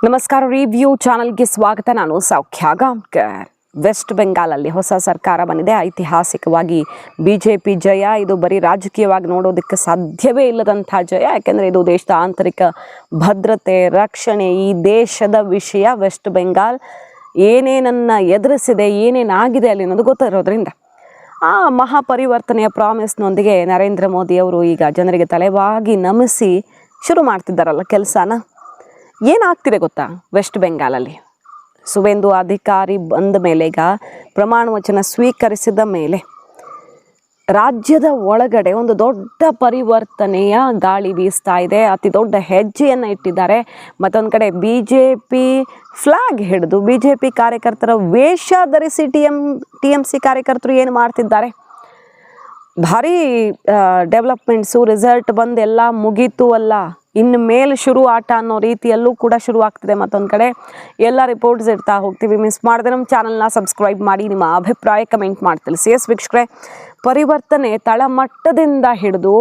ನಮಸ್ಕಾರ. ರಿವ್ಯೂ ಚಾನಲ್ಗೆ ಸ್ವಾಗತ. ನಾನು ಸೌಖ್ಯ ಗಾಂವ್ಕರ್. ವೆಸ್ಟ್ ಬೆಂಗಾಲಲ್ಲಿ ಹೊಸ ಸರ್ಕಾರ ಬಂದಿದೆ. ಐತಿಹಾಸಿಕವಾಗಿ ಬಿಜೆಪಿ ಜಯ. ಇದು ಬರೀ ರಾಜಕೀಯವಾಗಿ ನೋಡೋದಕ್ಕೆ ಸಾಧ್ಯವೇ ಇಲ್ಲದಂಥ ಜಯ. ಯಾಕೆಂದರೆ ಇದು ದೇಶದ ಆಂತರಿಕ ಭದ್ರತೆ, ರಕ್ಷಣೆ, ಈ ದೇಶದ ವಿಷಯ. ವೆಸ್ಟ್ ಬೆಂಗಾಲ್ ಏನೇನನ್ನು ಎದುರಿಸಿದೆ, ಏನೇನಾಗಿದೆ ಅಲ್ಲಿ ಅನ್ನೋದು ಗೊತ್ತಿರೋದ್ರಿಂದ ಆ ಮಹಾಪರಿವರ್ತನೆಯ ಪ್ರಾಮಿಸ್ನೊಂದಿಗೆ ನರೇಂದ್ರ ಮೋದಿಯವರು ಈಗ ಜನರಿಗೆ ತಲೆಬಾಗಿ ನಮಿಸಿ ಶುರು ಮಾಡ್ತಿದ್ದಾರಲ್ಲ ಕೆಲಸನ. ಏನಾಗ್ತಿದೆ ಗೊತ್ತಾ ವೆಸ್ಟ್ ಬೆಂಗಾಲಲ್ಲಿ? ಸುವೇಂದು ಅಧಿಕಾರಿ ಬಂದ ಮೇಲೆ, ಈಗ ಪ್ರಮಾಣ ವಚನ ಸ್ವೀಕರಿಸಿದ ಮೇಲೆ ರಾಜ್ಯದ ಒಳಗಡೆ ಒಂದು ದೊಡ್ಡ ಪರಿವರ್ತನೆಯ ಗಾಳಿ ಬೀಸ್ತಾ ಇದೆ. ಅತಿ ದೊಡ್ಡ ಹೆಜ್ಜೆಯನ್ನು ಇಟ್ಟಿದ್ದಾರೆ. ಮತ್ತೊಂದು ಕಡೆ ಬಿ ಜೆ ಪಿ ಫ್ಲ್ಯಾಗ್ ಹಿಡಿದು ಬಿ ಜೆ ಪಿ ಕಾರ್ಯಕರ್ತರ ವೇಷ ಧರಿಸಿ ಟಿ ಎಮ್ ಸಿ ಕಾರ್ಯಕರ್ತರು ಏನು ಮಾಡ್ತಿದ್ದಾರೆ, ಭಾರಿ ಡೆವಲಪ್ಮೆಂಟ್ಸು, ರಿಸಲ್ಟ್ ಬಂದು ಎಲ್ಲ ಮುಗೀತು ಅಲ್ಲ, ಇನ್ನು ಮೇಲೆ ಶುರು ಆಟ ಅನ್ನೋ ರೀತಿಯಲ್ಲೂ ಕೂಡ ಶುರು ಆಗ್ತಿದೆ. ಮತ್ತೊಂದು ಕಡೆ ಎಲ್ಲ ರಿಪೋರ್ಟ್ಸ್ ಇಡ್ತಾ ಹೋಗ್ತೀವಿ. ಮಿಸ್ ಮಾಡಿದ್ರೆ ನಮ್ಮ ಚಾನಲ್ನ ಸಬ್ಸ್ಕ್ರೈಬ್ ಮಾಡಿ, ನಿಮ್ಮ ಅಭಿಪ್ರಾಯ ಕಮೆಂಟ್ ಮಾಡಿ ತಿಳಿಸಿ. ವೀಕ್ಷಕರೇ, ಪರಿವರ್ತನೆ ತಳಮಟ್ಟದಿಂದ ಹಿಡಿದು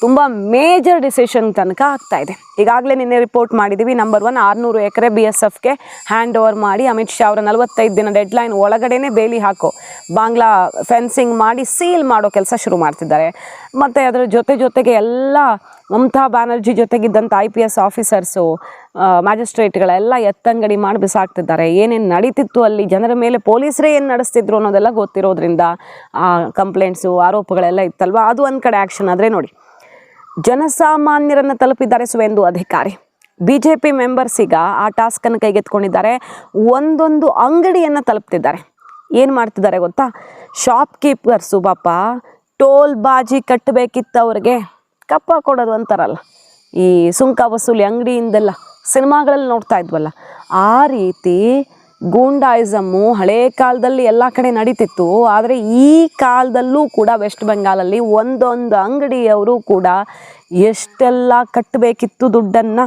ತುಂಬ ಮೇಜರ್ ಡಿಸಿಷನ್ ತನಕ ಆಗ್ತಾ ಇದೆ. ಈಗಾಗಲೇ ನಿನ್ನೆ ರಿಪೋರ್ಟ್ ಮಾಡಿದ್ದೀವಿ. ನಂಬರ್ 1, 600 ಎಕರೆ BSFಗೆ ಹ್ಯಾಂಡ್ ಓವರ್ ಮಾಡಿ ಅಮಿತ್ ಶಾ ಅವರ 45 ದಿನ ಡೆಡ್ಲೈನ್ ಒಳಗಡೆನೆ ಬೇಲಿ ಹಾಕೋ, ಬಾಂಗ್ಲಾ ಫೆನ್ಸಿಂಗ್ ಮಾಡಿ ಸೀಲ್ ಮಾಡೋ ಕೆಲಸ ಶುರು ಮಾಡ್ತಿದ್ದಾರೆ. ಮತ್ತು ಅದರ ಜೊತೆಗೆ ಎಲ್ಲ ಮಮತಾ ಬ್ಯಾನರ್ಜಿ ಜೊತೆಗಿದ್ದಂಥ IPS ಆಫೀಸರ್ಸು, ಮ್ಯಾಜಿಸ್ಟ್ರೇಟ್ಗಳೆಲ್ಲ ಎತ್ತಂಗಡಿ ಮಾಡಿ ಬಿಸಾಕ್ತಿದ್ದಾರೆ. ಏನೇನು ನಡೀತಿತ್ತು ಅಲ್ಲಿ, ಜನರ ಮೇಲೆ ಪೊಲೀಸರೇ ಏನು ನಡೆಸ್ತಿದ್ರು ಅನ್ನೋದೆಲ್ಲ ಗೊತ್ತಿರೋದ್ರಿಂದ ಕಂಪ್ಲೇಂಟ್ಸು, ಆರೋಪಗಳೆಲ್ಲ ಇತ್ತಲ್ವ, ಅದು ಒಂದು ಕಡೆ ಆ್ಯಕ್ಷನ್. ಆದರೆ ನೋಡಿ, ಜನಸಾಮಾನ್ಯರನ್ನು ತಲುಪಿದ್ದಾರೆ ಸುವೇಂದು ಅಧಿಕಾರಿ. BJP ಮೆಂಬರ್ಸ್ ಈಗ ಆ ಟಾಸ್ಕನ್ನು ಕೈಗೆತ್ಕೊಂಡಿದ್ದಾರೆ. ಒಂದೊಂದು ಅಂಗಡಿಯನ್ನು ತಲುಪ್ತಿದ್ದಾರೆ. ಏನು ಮಾಡ್ತಿದ್ದಾರೆ ಗೊತ್ತಾ? ಶಾಪ್ಕೀಪರ್ಸು ಪಾಪ ಟೋಲ್ ಬಾಜಿ ಕಟ್ಟಬೇಕಿತ್ತು ಅವ್ರಿಗೆ, ಕಪ್ಪ ಕೊಡೋದು ಅಂತಾರಲ್ಲ, ಈ ಸುಂಕ ವಸೂಲಿ ಅಂಗಡಿಯಿಂದೆಲ್ಲ ಸಿನಿಮಾಗಳಲ್ಲಿ ನೋಡ್ತಾ ಇದ್ವಲ್ಲ, ಆ ರೀತಿ ಗೂಂಡಾಯಿಸಮ್ಮು ಹಳೇ ಕಾಲದಲ್ಲಿ ಎಲ್ಲ ಕಡೆ ನಡೀತಿತ್ತು. ಆದರೆ ಈ ಕಾಲದಲ್ಲೂ ಕೂಡ ವೆಸ್ಟ್ ಬೆಂಗಾಲಲ್ಲಿ ಒಂದೊಂದು ಅಂಗಡಿಯವರು ಕೂಡ ಎಷ್ಟೆಲ್ಲ ಕಟ್ಟಬೇಕಿತ್ತು ದುಡ್ಡನ್ನು.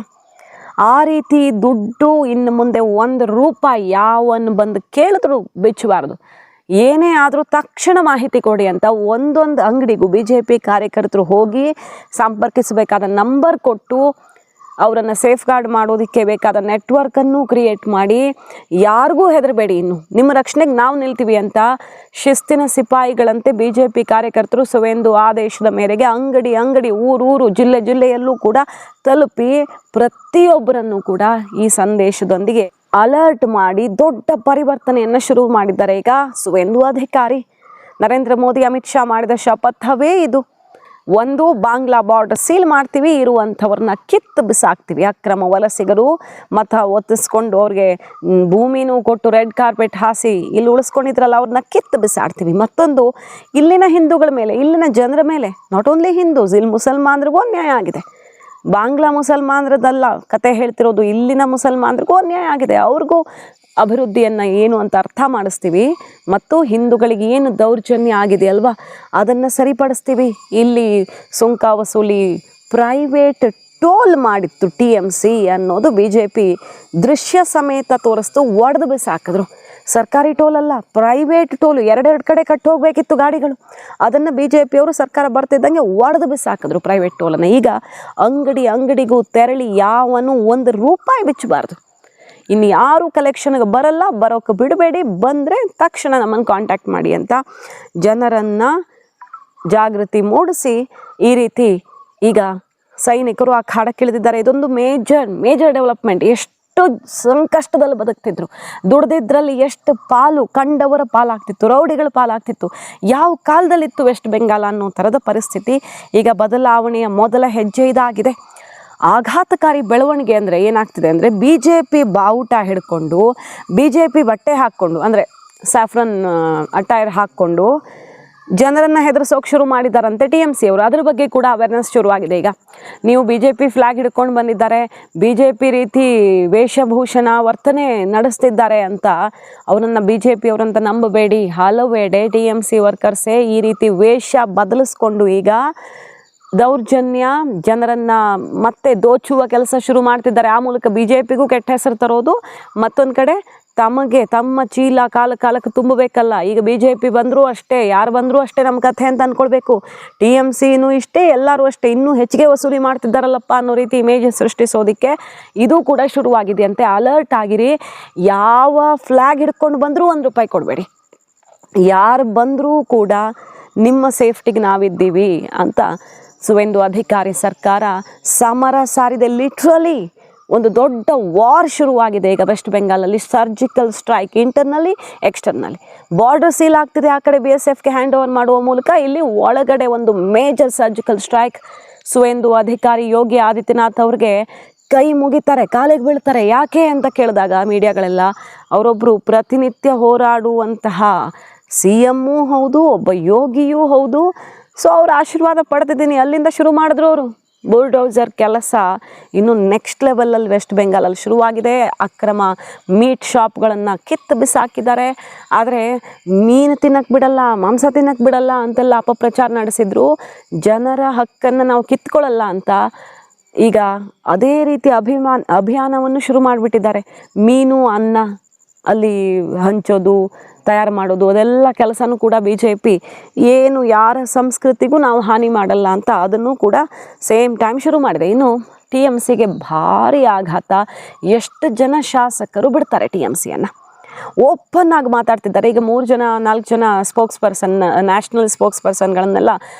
ಆ ರೀತಿ ದುಡ್ಡು ಇನ್ನು ಮುಂದೆ 1 ರೂಪಾಯಿ ಯಾವನ್ನು ಬಂದು ಕೇಳಿದ್ರು ಬಿಚ್ಚಬಾರ್ದು. ಏನೇ ಆದರೂ ತಕ್ಷಣ ಮಾಹಿತಿ ಕೊಡಿ ಅಂತ ಒಂದೊಂದು ಅಂಗಡಿಗೂ BJP ಕಾರ್ಯಕರ್ತರು ಹೋಗಿ ಸಂಪರ್ಕಿಸಬೇಕಾದ ನಂಬರ್ ಕೊಟ್ಟು ಅವರನ್ನು ಸೇಫ್ ಗಾರ್ಡ್ ಮಾಡೋದಕ್ಕೆ ಬೇಕಾದ ನೆಟ್ವರ್ಕನ್ನು ಕ್ರಿಯೇಟ್ ಮಾಡಿ, ಯಾರಿಗೂ ಹೆದರಬೇಡಿ, ಇನ್ನು ನಿಮ್ಮ ರಕ್ಷಣೆಗೆ ನಾವು ನಿಲ್ತೀವಿ ಅಂತ ಶಿಸ್ತಿನ ಸಿಪಾಯಿಗಳಂತೆ BJP ಕಾರ್ಯಕರ್ತರು ಸುವೇಂದು ಆದೇಶದ ಮೇರೆಗೆ ಅಂಗಡಿ ಊರು ಜಿಲ್ಲೆಯಲ್ಲೂ ಕೂಡ ತಲುಪಿ ಪ್ರತಿಯೊಬ್ಬರನ್ನು ಕೂಡ ಈ ಸಂದೇಶದೊಂದಿಗೆ ಅಲರ್ಟ್ ಮಾಡಿ ದೊಡ್ಡ ಪರಿವರ್ತನೆಯನ್ನು ಶುರು ಮಾಡಿದ್ದಾರೆ ಈಗ ಸುವೇಂದು ಅಧಿಕಾರಿ. ನರೇಂದ್ರ ಮೋದಿ, ಅಮಿತ್ ಶಾ ಮಾಡಿದ ಶಪಥವೇ ಇದು. 1, ಬಾಂಗ್ಲಾ ಬಾರ್ಡರ್ ಸೀಲ್ ಮಾಡ್ತೀವಿ, ಇರುವಂಥವ್ರನ್ನ ಕಿತ್ತು ಬಿಸಾಕ್ತೀವಿ. ಅಕ್ರಮ ವಲಸಿಗರು ಮತ ಒತ್ತಿಸ್ಕೊಂಡು ಅವ್ರಿಗೆ ಭೂಮಿನೂ ಕೊಟ್ಟು ರೆಡ್ ಕಾರ್ಪೆಟ್ ಹಾಸಿ ಇಲ್ಲಿ ಉಳಿಸ್ಕೊಂಡಿದ್ರಲ್ಲ, ಅವ್ರನ್ನ ಕಿತ್ತು ಬಿಸಾಡ್ತೀವಿ. ಮತ್ತೊಂದು, ಇಲ್ಲಿನ ಹಿಂದೂಗಳ ಮೇಲೆ, ಇಲ್ಲಿನ ಜನರ ಮೇಲೆ, ನಾಟ್ ಓನ್ಲಿ ಹಿಂದೂಸ್, ಇಲ್ಲಿ ಮುಸಲ್ಮಾನರಿಗೂ ಅನ್ಯಾಯ ಆಗಿದೆ. ಬಾಂಗ್ಲಾ ಮುಸಲ್ಮಾನರದಲ್ಲ ಕತೆ ಹೇಳ್ತಿರೋದು, ಇಲ್ಲಿನ ಮುಸಲ್ಮಾನರಿಗೂ ಅನ್ಯಾಯ ಆಗಿದೆ. ಅವ್ರಿಗೂ ಅಭಿವೃದ್ಧಿಯನ್ನು ಏನು ಅಂತ ಅರ್ಥ ಮಾಡಿಸ್ತೀವಿ, ಮತ್ತು ಹಿಂದೂಗಳಿಗೆ ಏನು ದೌರ್ಜನ್ಯ ಆಗಿದೆ ಅಲ್ವಾ, ಅದನ್ನು ಸರಿಪಡಿಸ್ತೀವಿ. ಇಲ್ಲಿ ಸುಂಕ ವಸೂಲಿ ಪ್ರೈವೇಟ್ ಟೋಲ್ ಮಾಡಿತ್ತು TMC ಅನ್ನೋದು BJP ದೃಶ್ಯ ಸಮೇತ ತೋರಿಸ್ತು, ಒಡೆದು ಬಿಸಾಕಿದ್ರು. ಸರ್ಕಾರಿ ಟೋಲ್ ಅಲ್ಲ, ಪ್ರೈವೇಟ್ ಟೋಲು, 2 ಕಡೆ ಕಟ್ಟಿ ಹೋಗಬೇಕಿತ್ತು ಗಾಡಿಗಳು. ಅದನ್ನು BJP ಅವರು ಸರ್ಕಾರ ಬರ್ತಿದ್ದಂಗೆ ಒಡೆದು ಬಿಸಾಕಿದ್ರು ಪ್ರೈವೇಟ್ ಟೋಲನ್ನು. ಈಗ ಅಂಗಡಿಗೂ ತೆರಳಿ ಯಾವನು 1 ರೂಪಾಯಿ ಬಿಚ್ಚಬಾರ್ದು. ಇನ್ನು ಯಾರು ಕಲೆಕ್ಷನ್ಗೆ ಬರಲ್ಲ, ಬರೋಕ್ಕೆ ಬಿಡಬೇಡಿ, ಬಂದರೆ ತಕ್ಷಣ ನಮ್ಮನ್ನು ಕಾಂಟ್ಯಾಕ್ಟ್ ಮಾಡಿ ಅಂತ ಜನರನ್ನು ಜಾಗೃತಿ ಮೂಡಿಸಿ ಈ ರೀತಿ ಈಗ ಸೈನಿಕರು ಆ ಖಾಡಕ್ಕಿಳಿದಿದ್ದಾರೆ. ಇದೊಂದು ಮೇಜರ್ ಡೆವಲಪ್ಮೆಂಟ್. ಎಷ್ಟು ಸಂಕಷ್ಟದಲ್ಲಿ ಬದುಕ್ತಿದ್ರು, ದುಡ್ದಿದ್ರಲ್ಲಿ ಎಷ್ಟು ಪಾಲು ಕಂಡವರ ಪಾಲಾಗ್ತಿತ್ತು, ರೌಡಿಗಳ ಪಾಲಾಗ್ತಿತ್ತು. ಯಾವ ಕಾಲದಲ್ಲಿತ್ತು ವೆಸ್ಟ್ ಬೆಂಗಾಲ್ ಅನ್ನೋ ಥರದ ಪರಿಸ್ಥಿತಿ. ಈಗ ಬದಲಾವಣೆಯ ಮೊದಲ ಹೆಜ್ಜೆ ಇದಾಗಿದೆ. ಆಘಾತಕಾರಿ ಬೆಳವಣಿಗೆ ಅಂದರೆ ಏನಾಗ್ತಿದೆ ಅಂದರೆ, BJP ಬಾವುಟ ಹಿಡ್ಕೊಂಡು, BJP ಬಟ್ಟೆ ಹಾಕ್ಕೊಂಡು, ಅಂದರೆ ಸ್ಯಾಫ್ರನ್ ಅಟೈರ್ ಹಾಕ್ಕೊಂಡು ಜನರನ್ನು ಹೆದರಿಸೋಕೆ ಶುರು ಮಾಡಿದ್ದಾರಂತೆ TMC ಅವರು. ಅದ್ರ ಬಗ್ಗೆ ಕೂಡ ಅವೇರ್ನೆಸ್ ಶುರುವಾಗಿದೆ. ಈಗ ನೀವು BJP ಫ್ಲ್ಯಾಗ್ ಹಿಡ್ಕೊಂಡು ಬಂದಿದ್ದಾರೆ, BJP ರೀತಿ ವೇಷಭೂಷಣ ವರ್ತನೆ ನಡೆಸ್ತಿದ್ದಾರೆ ಅಂತ ಅವರನ್ನು BJP ಅವರಂತ ನಂಬಬೇಡಿ. ಹಲವೆಡೆ TMC ವರ್ಕರ್ಸೇ ಈ ರೀತಿ ವೇಷ ಬದಲಿಸ್ಕೊಂಡು ಈಗ ದೌರ್ಜನ್ಯ, ಜನರನ್ನು ಮತ್ತೆ ದೋಚುವ ಕೆಲಸ ಶುರು ಮಾಡ್ತಿದ್ದಾರೆ. ಆ ಮೂಲಕ BJPಗೂ ಕೆಟ್ಟ ಹೆಸರು ತರೋದು, ಮತ್ತೊಂದು ಕಡೆ ತಮ್ಮ ಚೀಲ ಕಾಲಕ್ಕೆ ತುಂಬಬೇಕಲ್ಲ. ಈಗ BJP ಬಂದರೂ ಅಷ್ಟೇ, ಯಾರು ಬಂದರೂ ಅಷ್ಟೇ ನಮ್ಮ ಕಥೆ ಅಂತ ಅಂದ್ಕೊಳ್ಬೇಕು. TMCನೂ ಇಷ್ಟೇ, ಎಲ್ಲರೂ ಅಷ್ಟೇ, ಇನ್ನೂ ಹೆಚ್ಚಿಗೆ ವಸೂಲಿ ಮಾಡ್ತಿದ್ದಾರಲ್ಲಪ್ಪ ಅನ್ನೋ ರೀತಿ ಇಮೇಜ್ ಸೃಷ್ಟಿಸೋದಕ್ಕೆ ಇದು ಕೂಡ ಶುರುವಾಗಿದೆಯಂತೆ. ಅಲರ್ಟ್ ಆಗಿರಿ. ಯಾವ ಫ್ಲ್ಯಾಗ್ ಹಿಡ್ಕೊಂಡು ಬಂದರೂ ₹1 ಕೊಡಬೇಡಿ. ಯಾರು ಬಂದರೂ ಕೂಡ ನಿಮ್ಮ ಸೇಫ್ಟಿಗೆ ನಾವಿದ್ದೀವಿ ಅಂತ ಸುವೇಂದು ಅಧಿಕಾರಿ ಸರ್ಕಾರ ಸಮರ ಸಾರಿದೆ. ಲಿಟ್ರಲಿ ಒಂದು ದೊಡ್ಡ ವಾರ್ ಶುರುವಾಗಿದೆ ಈಗ ವೆಸ್ಟ್ ಬೆಂಗಾಲಲ್ಲಿ. ಸರ್ಜಿಕಲ್ ಸ್ಟ್ರೈಕ್, ಇಂಟರ್ನಲ್ಲಿ ಎಕ್ಸ್ಟರ್ನಲ್ಲಿ. ಬಾರ್ಡರ್ ಸೀಲ್ ಆಗ್ತಿದೆ, ಆ ಕಡೆ BSFಗೆ ಹ್ಯಾಂಡ್ ಓವರ್ ಮಾಡುವ ಮೂಲಕ ಇಲ್ಲಿ ಒಳಗಡೆ ಒಂದು ಮೇಜರ್ ಸರ್ಜಿಕಲ್ ಸ್ಟ್ರೈಕ್. ಸುವೇಂದು ಅಧಿಕಾರಿ ಯೋಗಿ ಆದಿತ್ಯನಾಥ್ ಅವ್ರಿಗೆ ಕೈ ಮುಗಿತಾರೆ, ಕಾಲಿಗೆ ಬೀಳ್ತಾರೆ. ಯಾಕೆ ಅಂತ ಕೇಳಿದಾಗ ಮೀಡಿಯಾಗಳೆಲ್ಲ ಅವರೊಬ್ಬರು ಪ್ರತಿನಿತ್ಯ ಹೋರಾಡುವಂತಹ CM ಹೌದು, ಒಬ್ಬ ಯೋಗಿಯೂ ಹೌದು, ಸೊ ಅವ್ರ ಆಶೀರ್ವಾದ ಪಡೆದಿದ್ದೀನಿ ಅಲ್ಲಿಂದ ಶುರು ಮಾಡಿದ್ರು ಅವರು. ಬುಲ್ಡೋಸರ್ ಕೆಲಸ ಇನ್ನು ನೆಕ್ಸ್ಟ್ ಲೆವೆಲಲ್ಲಿ ವೆಸ್ಟ್ ಬೆಂಗಾಲಲ್ಲಿ ಶುರುವಾಗಿದೆ. ಅಕ್ರಮ ಮೀಟ್ ಶಾಪ್ಗಳನ್ನು ಕಿತ್ತು ಬಿಸಾಕಿದ್ದಾರೆ. ಆದರೆ ಮೀನು ತಿನ್ನಕ್ಕೆ ಬಿಡಲ್ಲ, ಮಾಂಸ ತಿನ್ನಕ್ಕೆ ಬಿಡಲ್ಲ ಅಂತೆಲ್ಲ ಅಪಪ್ರಚಾರ ನಡೆಸಿದ್ರು. ಜನರ ಹಕ್ಕನ್ನು ನಾವು ಕಿತ್ಕೊಳ್ಳಲ್ಲ ಅಂತ ಈಗ ಅದೇ ರೀತಿ ಅಭಿಯಾನವನ್ನು ಶುರು ಮಾಡಿಬಿಟ್ಟಿದ್ದಾರೆ. ಮೀನು ಅನ್ನ ಅಲ್ಲಿ ಹಂಚೋದು, ತಯಾರು ಮಾಡೋದು, ಅದೆಲ್ಲ ಕೆಲಸನೂ ಕೂಡ BJP ಏನು ಯಾರ ಸಂಸ್ಕೃತಿಗೂ ನಾವು ಹಾನಿ ಮಾಡಲ್ಲ ಅಂತ ಅದನ್ನು ಕೂಡ ಸೇಮ್ ಟೈಮ್ ಶುರು ಮಾಡಿದೆ. ಇನ್ನು TMCಗೆ ಭಾರಿ ಆಘಾತ. ಎಷ್ಟು ಜನ ಶಾಸಕರು ಬಿಡ್ತಾರೆ TMCಯನ್ನು? ಓಪನ್ ಆಗಿ ಮಾತಾಡ್ತಿದ್ದಾರೆ. ಈಗ 4 ಜನ ಸ್ಪೋಕ್ಸ್ ಪರ್ಸನ್, ನ್ಯಾಷನಲ್ ಸ್ಪೋಕ್ಸ್ ಪರ್ಸನ್ಗಳನ್ನೆಲ್ಲ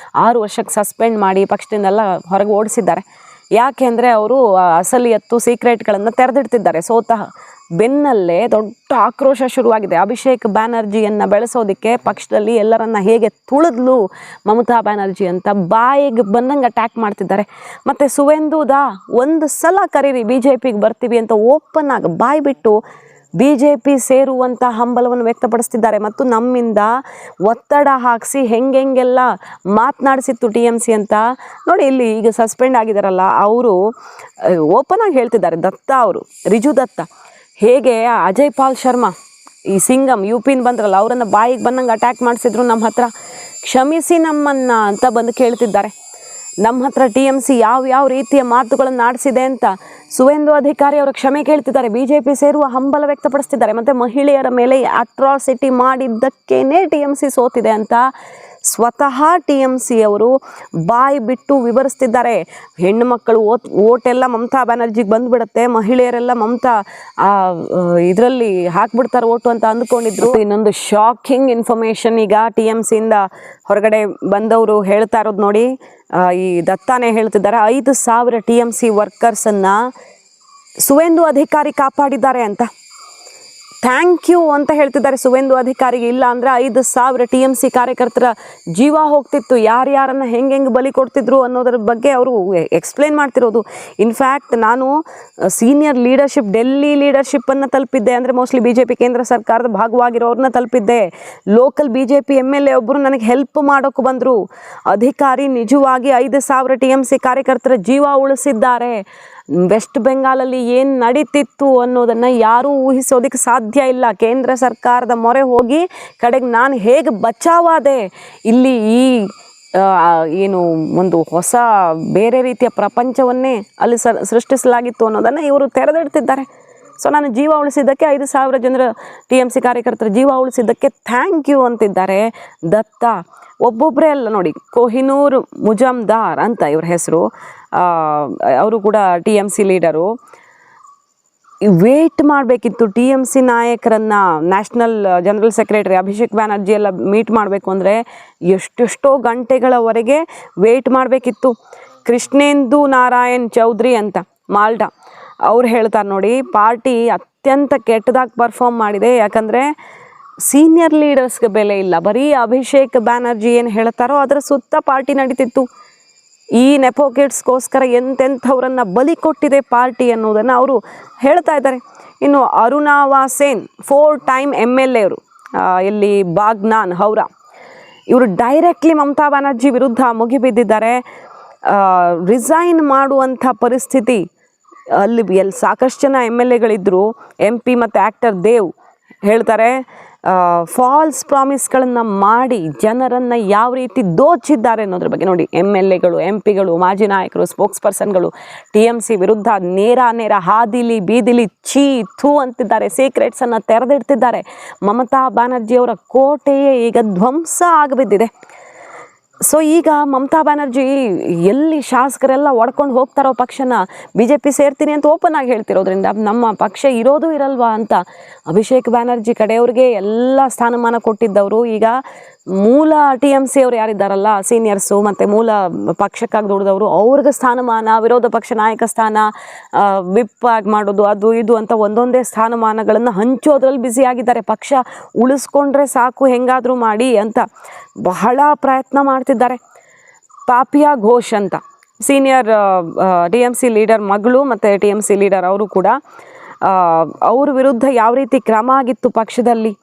6 ವರ್ಷಕ್ಕೆ ಸಸ್ಪೆಂಡ್ ಮಾಡಿ ಪಕ್ಷದಿಂದೆಲ್ಲ ಹೊರಗೆ ಓಡಿಸಿದ್ದಾರೆ. ಯಾಕೆ ಅಂದರೆ ಅವರು ಅಸಲಿಯತ್ತು ಸೀಕ್ರೆಟ್ಗಳನ್ನು ತೆರೆದಿಡ್ತಿದ್ದಾರೆ. ಸೋತಃ ಬೆನ್ನಲ್ಲೇ ದೊಡ್ಡ ಆಕ್ರೋಶ ಶುರುವಾಗಿದೆ. ಅಭಿಷೇಕ್ ಬ್ಯಾನರ್ಜಿಯನ್ನು ಬೆಳೆಸೋದಕ್ಕೆ ಪಕ್ಷದಲ್ಲಿ ಎಲ್ಲರನ್ನ ಹೇಗೆ ತುಳಿದ್ಲು ಮಮತಾ ಬ್ಯಾನರ್ಜಿ ಅಂತ ಬಾಯಿಗೆ ಬಂದಂಗೆ ಅಟ್ಯಾಕ್ ಮಾಡ್ತಿದ್ದಾರೆ. ಮತ್ತು ಸುವೇಂದುದಾ ಒಂದು ಸಲ ಕರೀರಿ BJPಗೆ ಬರ್ತೀವಿ ಅಂತ ಓಪನ್ ಆಗಿ ಬಾಯಿ ಬಿಟ್ಟು BJP ಸೇರುವಂಥ ಹಂಬಲವನ್ನು ವ್ಯಕ್ತಪಡಿಸ್ತಿದ್ದಾರೆ. ಮತ್ತು ನಮ್ಮಿಂದ ಒತ್ತಡ ಹಾಕಿಸಿ ಹೆಂಗೆಲ್ಲ ಮಾತನಾಡಿಸಿತ್ತು TMC ಅಂತ ನೋಡಿ. ಇಲ್ಲಿ ಈಗ ಸಸ್ಪೆಂಡ್ ಆಗಿದ್ದಾರಲ್ಲ ಅವರು ಓಪನ್ ಆಗಿ ಹೇಳ್ತಿದ್ದಾರೆ. ದತ್ತಾ ಅವರು, ರಿಜು ದತ್ತಾ ಹೇಗೆ ಅಜಯ್ ಪಾಲ್ ಶರ್ಮಾ ಈ ಸಿಂಗಮ್ UPಯಿಂದ ಬಂದ್ರಲ್ಲ ಅವರನ್ನು ಬಾಯಿಗೆ ಬಂದಂಗೆ ಅಟ್ಯಾಕ್ ಮಾಡಿಸಿದ್ರು. ನಮ್ಮ ಹತ್ರ ಕ್ಷಮಿಸಿ ನಮ್ಮನ್ನು ಅಂತ ಬಂದು ಕೇಳ್ತಿದ್ದಾರೆ. ನಮ್ಮ ಹತ್ರ TMC ಯಾವ ರೀತಿಯ ಮಾತುಗಳನ್ನು ಆಡಿಸಿದೆ ಅಂತ ಸುವೇಂದು ಅಧಿಕಾರಿ ಅವರ ಕ್ಷಮೆ ಕೇಳ್ತಿದ್ದಾರೆ. BJP ಸೇರುವ ಹಂಬಲ ವ್ಯಕ್ತಪಡಿಸ್ತಿದ್ದಾರೆ. ಮತ್ತು ಮಹಿಳೆಯರ ಮೇಲೆ ಅಟ್ರಾಸಿಟಿ ಮಾಡಿದ್ದಕ್ಕೇನೆ TMC ಸೋತಿದೆ ಅಂತ ಸ್ವತಃ TMC ಅವರು ಬಾಯಿ ಬಿಟ್ಟು ವಿವರಿಸ್ತಿದ್ದಾರೆ. ಹೆಣ್ಣು ಮಕ್ಕಳು ಓಟೆಲ್ಲ ಮಮತಾ ಬ್ಯಾನರ್ಜಿಗೆ ಬಂದುಬಿಡುತ್ತೆ, ಮಹಿಳೆಯರೆಲ್ಲ ಮಮತಾ ಇದರಲ್ಲಿ ಹಾಕ್ಬಿಡ್ತಾರೆ ಓಟು ಅಂತ ಅಂದ್ಕೊಂಡಿದ್ರು. ಇನ್ನೊಂದು ಶಾಕಿಂಗ್ ಇನ್ಫಾರ್ಮೇಷನ್ ಈಗ TMCಯಿಂದ ಹೊರಗಡೆ ಬಂದವರು ಹೇಳ್ತಾ ಇರೋದು ನೋಡಿ. ಈ ದತ್ತಾನೇ ಹೇಳ್ತಿದ್ದಾರೆ 5,000 TMC ವರ್ಕರ್ಸನ್ನು ಸುವೇಂದು ಅಧಿಕಾರಿ ಕಾಪಾಡಿದ್ದಾರೆ ಅಂತ. ಥ್ಯಾಂಕ್ ಯು ಅಂತ ಹೇಳ್ತಿದ್ದಾರೆ ಸುವೇಂದು ಅಧಿಕಾರಿಗೆ. ಇಲ್ಲ ಅಂದರೆ 5,000 TMC ಕಾರ್ಯಕರ್ತರ ಜೀವ ಹೋಗ್ತಿತ್ತು. ಯಾರ್ಯಾರನ್ನು ಹೆಂಗೆ ಬಲಿ ಕೊಡ್ತಿದ್ರು ಅನ್ನೋದ್ರ ಬಗ್ಗೆ ಅವರು ಎಕ್ಸ್ಪ್ಲೇನ್ ಮಾಡ್ತಿರೋದು. ಇನ್ಫ್ಯಾಕ್ಟ್ ನಾನು ಸೀನಿಯರ್ ಲೀಡರ್ಶಿಪ್, ಡೆಲ್ಲಿ ಲೀಡರ್ಶಿಪ್ಪನ್ನು ತಲುಪಿದ್ದೆ. ಅಂದರೆ ಮೋಸ್ಟ್ಲಿ BJP ಕೇಂದ್ರ ಸರ್ಕಾರದ ಭಾಗವಾಗಿರೋರನ್ನ ತಲುಪಿದ್ದೆ. ಲೋಕಲ್ BJP MLA ಒಬ್ಬರು ನನಗೆ ಹೆಲ್ಪ್ ಮಾಡೋಕ್ಕೆ ಬಂದರು. ಅಧಿಕಾರಿ ನಿಜವಾಗಿ 5,000 TMC ಕಾರ್ಯಕರ್ತರ ಜೀವ ಉಳಿಸಿದ್ದಾರೆ. ವೆಸ್ಟ್ ಬೆಂಗಾಲಲ್ಲಿ ಏನು ನಡೀತಿತ್ತು ಅನ್ನೋದನ್ನು ಯಾರೂ ಊಹಿಸೋದಕ್ಕೆ ಸಾಧ್ಯ ಇಲ್ಲ. ಕೇಂದ್ರ ಸರ್ಕಾರದ ಮೊರೆ ಹೋಗಿ ಕಡೆಗೆ ನಾನು ಹೇಗೆ ಬಚಾವಾದೆ, ಇಲ್ಲಿ ಈ ಏನು ಒಂದು ಹೊಸ ಬೇರೆ ರೀತಿಯ ಪ್ರಪಂಚವನ್ನೇ ಅಲ್ಲಿ ಸೃಷ್ಟಿಸಲಾಗಿತ್ತು ಅನ್ನೋದನ್ನು ಇವರು ತೆರೆದಿಡ್ತಿದ್ದಾರೆ. ಸೊ ನಾನು ಜೀವ ಉಳಿಸಿದ್ದಕ್ಕೆ 5,000 ಜನರ TMC ಕಾರ್ಯಕರ್ತರ ಜೀವ ಉಳಿಸಿದ್ದಕ್ಕೆ ಥ್ಯಾಂಕ್ ಯು ಅಂತಿದ್ದಾರೆ ದತ್ತಾ. ಒಬ್ಬೊಬ್ಬರೇ ಅಲ್ಲ ನೋಡಿ, ಕೊಹಿನೂರ್ ಮುಜಮ್ದಾರ್ ಅಂತ ಇವ್ರ ಹೆಸರು. ಅವರು ಕೂಡ TMC ಲೀಡರು. ವೇಟ್ ಮಾಡಬೇಕಿತ್ತು TMC ನಾಯಕರನ್ನು, national general secretary Abhishek Banerjee ಎಲ್ಲ ಮೀಟ್ ಮಾಡಬೇಕು ಅಂದರೆ ಎಷ್ಟೆಷ್ಟೋ ಗಂಟೆಗಳವರೆಗೆ ವೇಟ್ ಮಾಡಬೇಕಿತ್ತು. ಕೃಷ್ಣೇಂದು ನಾರಾಯಣ್ ಚೌಧರಿ ಅಂತ ಮಾಲ್ಡಾ ಅವ್ರು ಹೇಳ್ತಾರೆ ನೋಡಿ, ಪಾರ್ಟಿ ಅತ್ಯಂತ ಕೆಟ್ಟದಾಗಿ ಪರ್ಫಾರ್ಮ್ ಮಾಡಿದೆ. ಯಾಕಂದರೆ ಸೀನಿಯರ್ ಲೀಡರ್ಸ್ಗೆ ಬೆಲೆ ಇಲ್ಲ. ಬರೀ ಅಭಿಷೇಕ್ ಬ್ಯಾನರ್ಜಿ ಏನು ಹೇಳ್ತಾರೋ ಅದರ ಸುತ್ತ ಪಾರ್ಟಿ ನಡೀತಿತ್ತು. ಈ ನೆಪೋಕಿಡ್ಸ್ಗೋಸ್ಕರ ಎಂತೆಂಥವ್ರನ್ನು ಬಲಿ ಕೊಟ್ಟಿದೆ ಪಾರ್ಟಿ ಅನ್ನೋದನ್ನು ಅವರು ಹೇಳ್ತಾ ಇದ್ದಾರೆ. ಇನ್ನು ಅರುಣಾವಾ ಸೇನ್ 4 ಟೈಮ್ MLA ಅವರು, ಇಲ್ಲಿ ಬಾಗ್ನಾನ್ ಹೌರಾ, ಇವರು ಡೈರೆಕ್ಟ್ಲಿ ಮಮತಾ ಬ್ಯಾನರ್ಜಿ ವಿರುದ್ಧ ಮುಗಿಬಿದ್ದಿದ್ದಾರೆ. ರಿಸೈನ್ ಮಾಡುವಂಥ ಪರಿಸ್ಥಿತಿ ಅಲ್ಲಿ ಸಾಕಷ್ಟು ಜನ MLA ಗಳಿದ್ದರು. MP ಮತ್ತು ಆ್ಯಕ್ಟರ್ ದೇವ್ ಹೇಳ್ತಾರೆ ಫಾಲ್ಸ್ ಪ್ರಾಮಿಸ್ಗಳನ್ನು ಮಾಡಿ ಜನರನ್ನು ಯಾವ ರೀತಿ ದೋಚಿದ್ದಾರೆ ಅನ್ನೋದ್ರ ಬಗ್ಗೆ ನೋಡಿ. MLAಗಳು, MP ಗಳು, ಮಾಜಿ ನಾಯಕರು, ಸ್ಪೋಕ್ಸ್ ಪರ್ಸನ್ಗಳು TMC ವಿರುದ್ಧ ನೇರ ಹಾದಿಲಿ ಬೀದಿಲಿ ಛೀ ಥೂ ಅಂತಿದ್ದಾರೆ. ಸೀಕ್ರೆಟ್ಸನ್ನು ತೆರೆದಿಡ್ತಿದ್ದಾರೆ. ಮಮತಾ ಬ್ಯಾನರ್ಜಿಯವರ ಕೋಟೆಯೇ ಈಗ ಧ್ವಂಸ ಆಗಿಬಿದ್ದಿದೆ. ಸೊ ಈಗ ಮಮತಾ ಬ್ಯಾನರ್ಜಿ ಎಲ್ಲಿ ಶಾಸಕರೆಲ್ಲ ಒಡ್ಕೊಂಡು ಹೋಗ್ತಾರೋ ಪಕ್ಷನ, BJP ಸೇರ್ತೀನಿ ಅಂತ ಓಪನ್ ಆಗಿ ಹೇಳ್ತಿರೋದ್ರಿಂದ ನಮ್ಮ ಪಕ್ಷ ಇರೋದು ಇರಲ್ವಾ ಅಂತ ಅಭಿಷೇಕ್ ಬ್ಯಾನರ್ಜಿ ಕಡೆಯವ್ರಿಗೆ ಎಲ್ಲ ಸ್ಥಾನಮಾನ ಕೊಟ್ಟಿದ್ದವರು ಈಗ ಮೂಲ TMC ಅವರು ಯಾರಿದ್ದಾರಲ್ಲ ಸೀನಿಯರ್ಸು ಮತ್ತು ಮೂಲ ಪಕ್ಷಕ್ಕಾಗಿ ದುಡಿದವರು ಅವ್ರಿಗೆ ಸ್ಥಾನಮಾನ, ವಿರೋಧ ಪಕ್ಷ ನಾಯಕ ಸ್ಥಾನ, ವಿಪ್ ಆಗಿ ಮಾಡೋದು ಅದು ಇದು ಅಂತ ಒಂದೊಂದೇ ಸ್ಥಾನಮಾನಗಳನ್ನು ಹಂಚೋದ್ರಲ್ಲಿ ಬ್ಯುಸಿಯಾಗಿದ್ದಾರೆ. ಪಕ್ಷ ಉಳಿಸ್ಕೊಂಡ್ರೆ ಸಾಕು ಹೆಂಗಾದರೂ ಮಾಡಿ ಅಂತ ಬಹಳ ಪ್ರಯತ್ನ ಮಾಡ್ತಿದ್ದಾರೆ. ಪಾಪಿಯಾ ಘೋಷ್ ಅಂತ ಸೀನಿಯರ್ TMC ಲೀಡರ್ ಮಗಳು ಮತ್ತು TMC ಲೀಡರ್ ಅವರು ಕೂಡ ಅವ್ರ ವಿರುದ್ಧ ಯಾವ ರೀತಿ ಕ್ರಮ ಆಗಿತ್ತು ಪಕ್ಷದಲ್ಲಿ,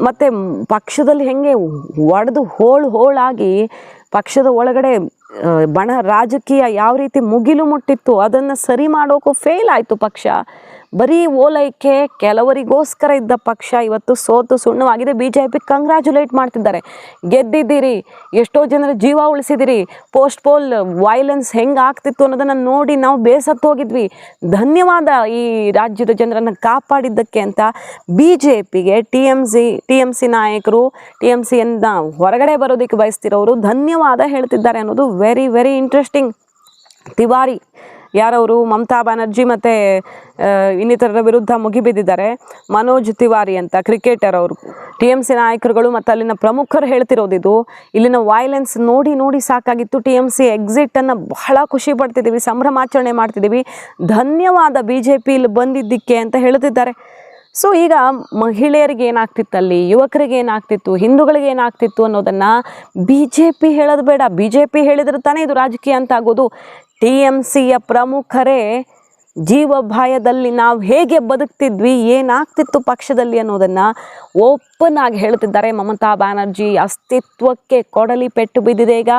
ಮತ್ತು ಪಕ್ಷದಲ್ಲಿ ಹೆಂಗೆ ಒಡೆದು ಹೋಳಾಗಿ ಪಕ್ಷದ ಒಳಗಡೆ ಬಣ ರಾಜಕೀಯ ಯಾವ ರೀತಿ ಮುಗಿಲು ಮುಟ್ಟಿತ್ತು ಅದನ್ನು ಸರಿ ಮಾಡೋಕ್ಕೂ ಫೇಲ್ ಆಯಿತು ಪಕ್ಷ. ಬರೀ ಓಲೈಕೆ ಕೆಲವರಿಗೋಸ್ಕರ ಇದ್ದ ಪಕ್ಷ ಇವತ್ತು ಸೋತು ಸುಣ್ಣವಾಗಿದೆ. BJP ಕಂಗ್ರ್ಯಾಚುಲೇಟ್ ಮಾಡ್ತಿದ್ದಾರೆ. ಗೆದ್ದಿದ್ದೀರಿ, ಎಷ್ಟೋ ಜನರ ಜೀವ ಉಳಿಸಿದಿರಿ, ಪೋಲ್ ವೈಲೆನ್ಸ್ ಹೆಂಗೆ ಆಗ್ತಿತ್ತು ಅನ್ನೋದನ್ನು ನೋಡಿ ನಾವು ಬೇಸತ್ತು ಹೋಗಿದ್ವಿ, ಧನ್ಯವಾದ ಈ ರಾಜ್ಯದ ಜನರನ್ನು ಕಾಪಾಡಿದ್ದಕ್ಕೆ ಅಂತ BJPಗೆ TMC ನಾಯಕರು, TMCಯನ್ನು ಹೊರಗಡೆ ಬರೋದಕ್ಕೆ ಬಯಸ್ತಿರೋರು ಧನ್ಯವಾದ ಹೇಳ್ತಿದ್ದಾರೆ ಅನ್ನೋದು ವೆರಿ ವೆರಿ ಇಂಟ್ರೆಸ್ಟಿಂಗ್. ತಿವಾರಿ ಯಾರವರು ಮಮತಾ ಬ್ಯಾನರ್ಜಿ ಮತ್ತು ಇನ್ನಿತರರ ವಿರುದ್ಧ ಮುಗಿಬಿದ್ದಿದ್ದಾರೆ. ಮನೋಜ್ ತಿವಾರಿ ಅಂತ ಕ್ರಿಕೆಟರ್ ಅವರು. TMC ನಾಯಕರುಗಳು ಮತ್ತು ಅಲ್ಲಿನ ಪ್ರಮುಖರು ಹೇಳ್ತಿರೋದಿದು, ಇಲ್ಲಿನ ವೈಲೆನ್ಸ್ ನೋಡಿ ಸಾಕಾಗಿತ್ತು, TMC ಎಕ್ಸಿಟನ್ನು ಬಹಳ ಖುಷಿ ಪಡ್ತಿದ್ದೀವಿ, ಸಂಭ್ರಮಾಚರಣೆ ಮಾಡ್ತಿದ್ದೀವಿ, ಧನ್ಯವಾದ BJP ಇಲ್ಲಿ ಬಂದಿದ್ದಕ್ಕೆ ಅಂತ ಹೇಳ್ತಿದ್ದಾರೆ. ಸೊ ಈಗ ಮಹಿಳೆಯರಿಗೆ ಏನಾಗ್ತಿತ್ತಲ್ಲಿ, ಯುವಕರಿಗೆ ಏನಾಗ್ತಿತ್ತು, ಹಿಂದೂಗಳಿಗೆ ಏನಾಗ್ತಿತ್ತು ಅನ್ನೋದನ್ನು BJP ಹೇಳೋದು ಬೇಡ. BJP ಹೇಳಿದ್ರೆ ತಾನೇ ಇದು ರಾಜಕೀಯ ಅಂತ ಆಗೋದು. TMCಯ ಪ್ರಮುಖರೇ ಜೀವಭಾಯದಲ್ಲಿ ನಾವು ಹೇಗೆ ಬದುಕ್ತಿದ್ವಿ, ಏನಾಗ್ತಿತ್ತು ಪಕ್ಷದಲ್ಲಿ ಅನ್ನೋದನ್ನು ಓಪನ್ ಆಗಿ ಹೇಳ್ತಿದ್ದಾರೆ. ಮಮತಾ ಬ್ಯಾನರ್ಜಿ ಅಸ್ತಿತ್ವಕ್ಕೆ ಕೊಡಲಿ ಪೆಟ್ಟು ಬಿದ್ದಿದೆ. ಈಗ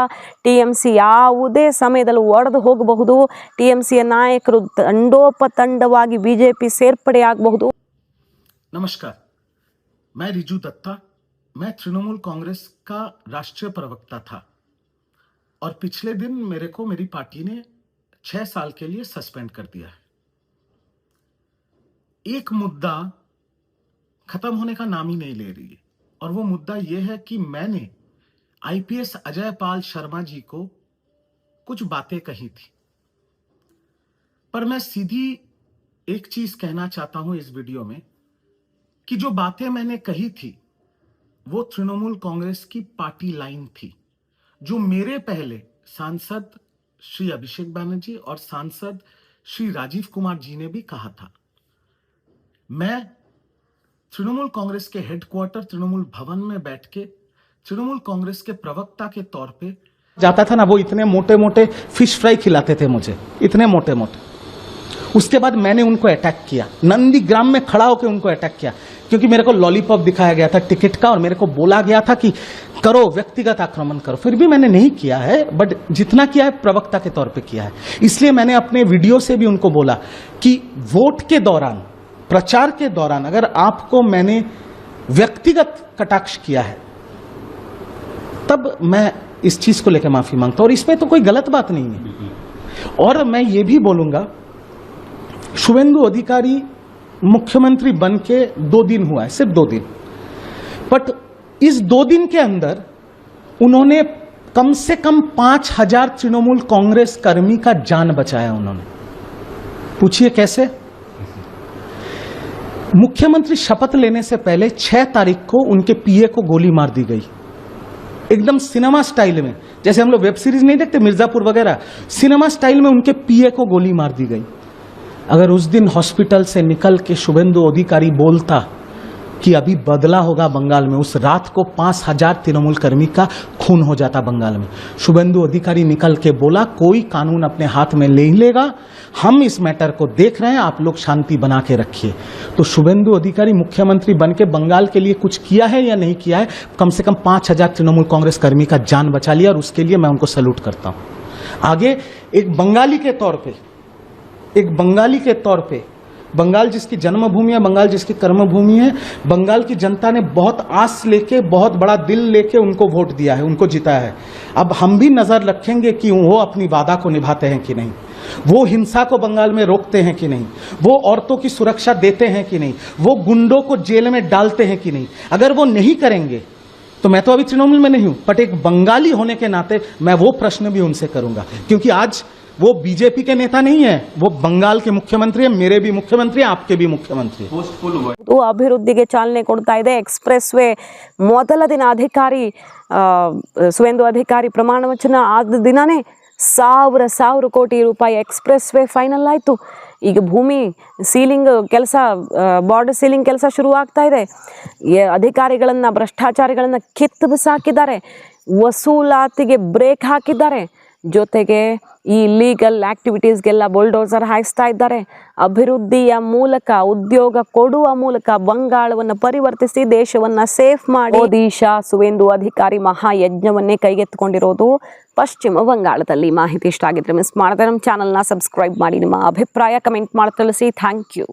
TMC ಯಾವುದೇ ಸಮಯದಲ್ಲಿ ಒಡೆದು ಹೋಗಬಹುದು. TMCಯ ನಾಯಕರು ತಂಡೋಪತಂಡವಾಗಿ BJP ಸೇರ್ಪಡೆಯಾಗಬಹುದು. नमस्कार, मैं रिजू दत्ता। मैं तृणमूल कांग्रेस का राष्ट्रीय प्रवक्ता था और पिछले दिन मेरे को मेरी पार्टी ने 6 साल के लिए सस्पेंड कर दिया है। एक मुद्दा खत्म होने का नाम ही नहीं ले रही है और वो मुद्दा ये है कि मैंने IPS अजय पाल शर्मा जी को कुछ बातें कही थी, पर मैं सीधी एक चीज कहना चाहता हूं इस वीडियो में कि जो बातें मैंने कही थी वो तृणमूल कांग्रेस की पार्टी लाइन थी, जो मेरे पहले सांसद श्री अभिषेक बैनर्जी और सांसद श्री राजीव कुमार जी ने भी कहा था। मैं तृणमूल कांग्रेस के हेडक्वार्टर तृणमूल भवन में बैठ के तृणमूल कांग्रेस के प्रवक्ता के तौर पे जाता था ना, वो इतने मोटे मोटे फिश फ्राई खिलाते थे मुझे, इतने मोटे मोटे। उसके बाद मैंने उनको अटैक किया, नंदीग्राम में खड़ा होकर उनको अटैक किया, क्योंकि मेरे को लॉलीपॉप दिखाया गया था टिकट का और मेरे को बोला गया था कि करो, व्यक्तिगत आक्रमण करो। फिर भी मैंने नहीं किया है, बट जितना किया है प्रवक्ता के तौर पे किया है। इसलिए मैंने अपने वीडियो से भी उनको बोला कि वोट के दौरान, प्रचार के दौरान अगर आपको मैंने व्यक्तिगत कटाक्ष किया है तब मैं इस चीज को लेकर माफी मांगता हूं और इसमें तो कोई गलत बात नहीं है। और मैं ये भी बोलूंगा, शुभेंदु अधिकारी मुख्यमंत्री बन के 2 दिन हुआ है, सिर्फ 2 दिन, बट इस 2 दिन के अंदर उन्होंने कम से कम 5000 तृणमूल कांग्रेस कर्मी का जान बचाया। उन्होंने, पूछिए कैसे? मुख्यमंत्री शपथ लेने से पहले 6 तारीख को उनके PA को गोली मार दी गई, एकदम सिनेमा स्टाइल में, जैसे हम लोग वेब सीरीज नहीं देखते मिर्जापुर वगैरह, सिनेमा स्टाइल में उनके PA को गोली मार दी गई। अगर उस दिन हॉस्पिटल से निकल के शुभेंदु अधिकारी बोलता कि अभी बदला होगा बंगाल में, उस रात को 5000 तृणमूल कर्मी का खून हो जाता बंगाल में। शुभेंदु अधिकारी निकल के बोला कोई कानून अपने हाथ में ले लेगा, हम इस मैटर को देख रहे हैं, आप लोग शांति बना के रखिए। तो शुभेंदु अधिकारी मुख्यमंत्री बन के बंगाल के लिए कुछ किया है या नहीं किया है, कम से कम 5000 तृणमूल कांग्रेस कर्मी का जान बचा लिया और उसके लिए मैं उनको सैल्यूट करता हूं। आगे एक बंगाली के तौर पे बंगाल जिसकी जन्मभूमि है, बंगाल जिसकी कर्मभूमि है, बंगाल की जनता ने बहुत आस लेके, बहुत बड़ा दिल लेके उनको वोट दिया है, उनको जिताया है। अब हम भी नजर रखेंगे कि वो अपनी वादा को निभाते हैं कि नहीं, वो हिंसा को बंगाल में रोकते हैं कि नहीं, वो औरतों की सुरक्षा देते हैं कि नहीं, वो गुंडों को जेल में डालते हैं कि नहीं। अगर वो नहीं करेंगे तो मैं तो अभी तृणमूल में नहीं हूं, बट एक बंगाली होने के नाते मैं वो प्रश्न भी उनसे करूंगा, क्योंकि आज वो बीजेपी के नेता नहीं है, वो बंगाल के मुख्यमंत्री है, मेरे भी मुख्यमंत्री है, आपके भी मुख्यमंत्री है। ಇದು ಅಭಿವೃದ್ಧಿಗೆ ಚಾಲನೆ ಕೊಡ್ತಾ ಇದೆ. ಎಕ್ಸ್ಪ್ರೆಸ್ ವೇ ಮೊದಲ ದಿನ ಅಧಿಕಾರಿ ಸುವೇಂದು ಅಧಿಕಾರಿ ಪ್ರಮಾಣ ವಚನ ಆದ ದಿನನೇ ಸಾವಿರ ಕೋಟಿ ರೂಪಾಯಿ ಎಕ್ಸ್ಪ್ರೆಸ್ ವೇ ಫೈನಲ್ ಆಯಿತು. ಈಗ ಭೂಮಿ ಸೀಲಿಂಗ್ ಕೆಲಸ, ಬಾರ್ಡರ್ ಸೀಲಿಂಗ್ ಕೆಲಸ ಶುರುವಾಗ್ತಾ ಇದೆ. ಅಧಿಕಾರಿಗಳನ್ನು, ಭ್ರಷ್ಟಾಚಾರಿಗಳನ್ನು ಕಿತ್ತು ಬಿಸಾಕಿದ್ದಾರೆ, ವಸೂಲಾತಿಗೆ ಬ್ರೇಕ್ ಹಾಕಿದ್ದಾರೆ. ಜೊತೆಗೆ ಈ ಲೀಗಲ್ ಆಕ್ಟಿವಿಟೀಸ್ಗೆಲ್ಲ ಬುಲ್ಡೋಸರ್ ಹಾಯಿಸ್ತಾ ಇದ್ದಾರೆ. ಅಭಿವೃದ್ಧಿಯ ಮೂಲಕ, ಉದ್ಯೋಗ ಕೊಡುವ ಮೂಲಕ ಬಂಗಾಳವನ್ನು ಪರಿವರ್ತಿಸಿ ದೇಶವನ್ನು ಸೇಫ್ ಮಾಡಿ ಒಡಿಶಾ ಸುವೇಂದು ಅಧಿಕಾರಿ ಮಹಾಯಜ್ಞವನ್ನೇ ಕೈಗೆತ್ತಿಕೊಂಡಿರೋದು ಪಶ್ಚಿಮ ಬಂಗಾಳದಲ್ಲಿ. ಮಾಹಿತಿ ಇಷ್ಟ ಆಗಿದ್ರೆ ಮಿಸ್ ಮಾಡದೆ ನಮ್ಮ ಚಾನಲ್ನ ಸಬ್ಸ್ಕ್ರೈಬ್ ಮಾಡಿ. ನಿಮ್ಮ ಅಭಿಪ್ರಾಯ ಕಮೆಂಟ್ ಮಾಡಿ ತಿಳಿಸಿ. Thank you.